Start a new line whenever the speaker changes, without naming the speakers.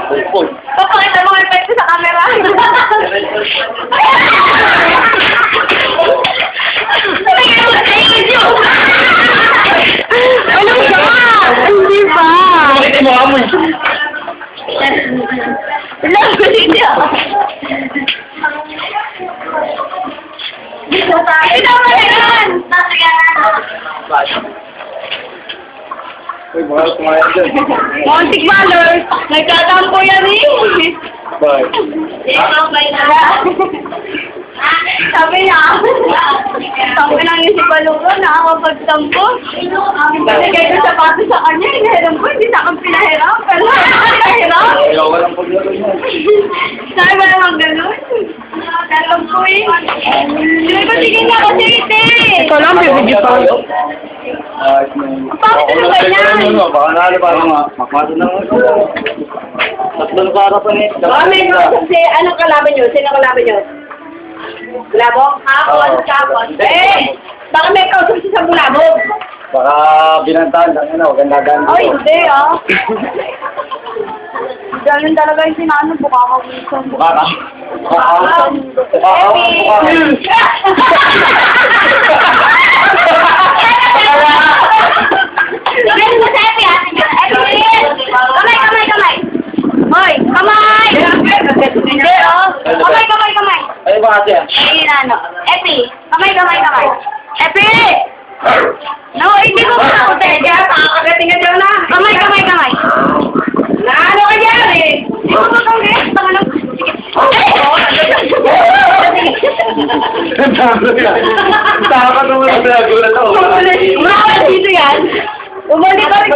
Papakita mo effect sa camera. Ano ba? Hindi ba?
Bakit mo amoy?
Love ko dito. Ito mo yan!
Uy, mahal kumain dyan.
Montic Valor! Nagtatampo yan eh!
Bye.
Sabi niya, sabi lang yung si Baluro, nakakapagtampo. Pinagay ko sapato sa kanya, hinahiram ko, hindi sa akin pinahiram. Pero pinahiram.
Ayaw ka lang paglaro niya.
Sabi ba naman ganun? Tatampo eh. Sabi ko, sige na kasi ite.
Ito lang, bibigyo pa.
Ayos na yun.
Bakit ano ba yan?
Baka nalo parang makmato na nga. Tatlong para pa niya.
Anong kalaban nyo? Sino kalaban nyo? Bulabog? Hapon. Eh! Baka may kausap siya sa bulabog.
Baka binantaan lang yun. Huwag ang lagan.
Ay, hindi ah. Ganun talaga yung sinano, bukakawisan.
Baka.
Gawin mo sa Epi, ate niya. Epi! Kamay! Hoy, kamay! Hindi, oh. Kamay!
Ay, ba ate?
Ay, ano. Epi! Kamay! Epi! No, hindi ko pa. Kaya, kakagating ka dyan na. Kamay! Naano ka dyan eh? Hindi ko pa kang guys. Tama lang.
Tama ka naman sa nagulat ako.
Umalik dito yan. Umalik ka rin